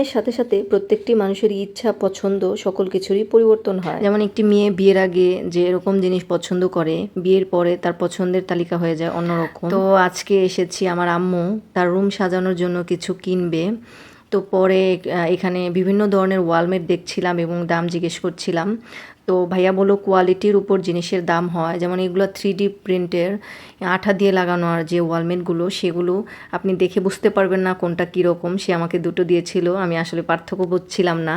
সময়ের সাথে সাথে প্রত্যেকটি মানুষেরই ইচ্ছা পছন্দ সকল কিছুরই পরিবর্তন হয়। যেমন একটি মেয়ে বিয়ের আগে যে এরকম জিনিস পছন্দ করে, বিয়ের পরে তার পছন্দের তালিকা হয়ে যায় অন্যরকম। তো আজকে এসেছি আমার আম্মু তার রুম সাজানোর জন্য কিছু কিনবে। তো পরে এখানে বিভিন্ন ধরনের ওয়ালমেট দেখছিলাম এবং দাম জিজ্ঞেস করছিলাম। তো ভাইয়া বললো কোয়ালিটির উপর জিনিসের দাম হয়, যেমন এগুলো 3D প্রিন্টের আঠা দিয়ে লাগানো আর যে ওয়ালমেটগুলো সেগুলো আপনি দেখে বুঝতে পারবেন না কোনটা কীরকম। সে আমাকে দুটো দিয়েছিল, আমি আসলে পার্থক্য বুঝছিলাম না,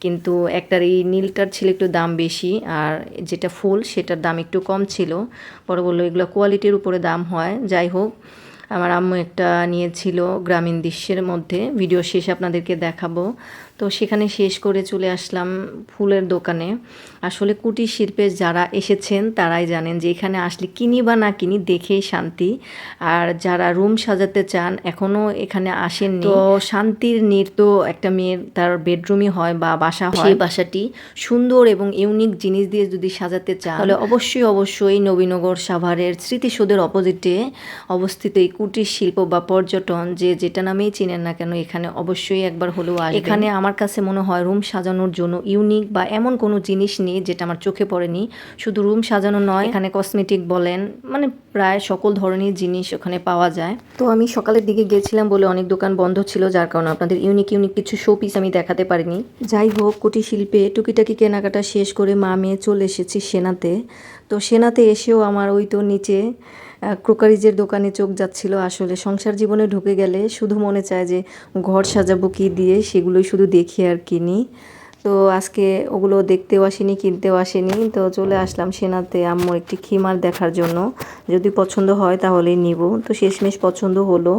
কিন্তু একটার এই নীলটার ছিল একটু দাম বেশি আর যেটা ফুল সেটার দাম একটু কম ছিল। পরে বললো এগুলো কোয়ালিটির উপরে দাম হয়। যাই হোক, আমার আম্মু একটা নিয়েছিল গ্রামীণ দৃশ্যের মধ্যে, ভিডিও শেষে আপনাদেরকে দেখাবো। তো সেখানে শেষ করে চলে আসলাম ফুলের দোকানে। আসলে কুটির শিল্পে যারা এসেছেন তারাই জানেন যে এখানে আসলে কিনি বা না কিনি দেখেই শান্তি। আর যারা রুম সাজাতে চান এখনও এখানে আসেননি, তো শান্তির নীড় তো একটা মেয়ের তার বেডরুমই হয় বা বাসা হয়। সেই বাসাটি সুন্দর এবং ইউনিক জিনিস দিয়ে যদি সাজাতে চান তাহলে অবশ্যই নবীনগর সাভারের স্মৃতিসৌধের অপোজিটে অবস্থিত এই কুটির শিল্প বা পর্যটন যে যেটা নামেই চিনেন না কেন, এখানে অবশ্যই একবার হলেও আসবেন। এখানে আমার কাছে মনে হয় রুম সাজানোর জন্য ইউনিক বা এমন কোনো জিনিস নেই যেটা আমার চোখে পড়েনি। শুধু রুম সাজানো নয়, এখানে কসমেটিক বলেন, মানে প্রায় সকল ধরনের জিনিস ওখানে পাওয়া যায়। তো আমি সকালের দিকে গিয়েছিলাম বলে অনেক দোকান বন্ধ ছিল, যার কারণে আপনাদের ইউনিক কিছু শো পিস আমি দেখাতে পারিনি। যাই হোক, কুটির শিল্পে টুকিটাকি কেনাকাটা শেষ করে মা মেয়ে চলে এসেছি সেনাতে। তো সেনাতে এসেও আমার ওই তো নিচে ক্রোকারিজের দোকানে চোখ যাচ্ছিল। আসলে সংসার জীবনে ঢুকে গেলে শুধু মনে চায় যে ঘর সাজাবো কী দিয়ে, সেগুলোই শুধু দেখি আর কিনি। তো আজকে ওগুলো দেখতেও আসেনি, কিনতেও আসেনি। তো চলে আসলাম সেনাতে আম্মুর একটি খিমার দেখার জন্য, যদি পছন্দ হয় তাহলেই নিব। তো শেষমেশ পছন্দ হলো,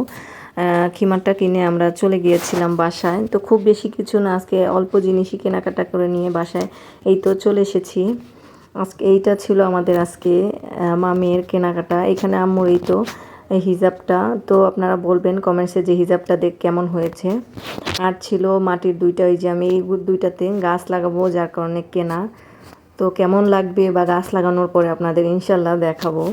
খিমারটা কিনে আমরা চলে গিয়েছিলাম বাসায়। তো খুব বেশি কিছু না, আজকে অল্প জিনিসই কেনাকাটা করে নিয়ে বাসায় এই তো চলে এসেছি। আজকে এইটা ছিল আমাদের আজকে মা মেয়ের কেনাকাটা। এখানে আম্মুর এই তো হিজাবটা, তো আপনারা বলবেন কমেন্টসে যে হিজাবটা দেখ কেমন হয়েছে। আর ছিল মাটির দুইটা, ওই যে আমি এই দুইটাতে গাছ লাগাবো যার কারণে কেনা। তো কেমন লাগবে বা গাছ লাগানোর পরে আপনাদের ইনশাল্লাহ দেখাবো।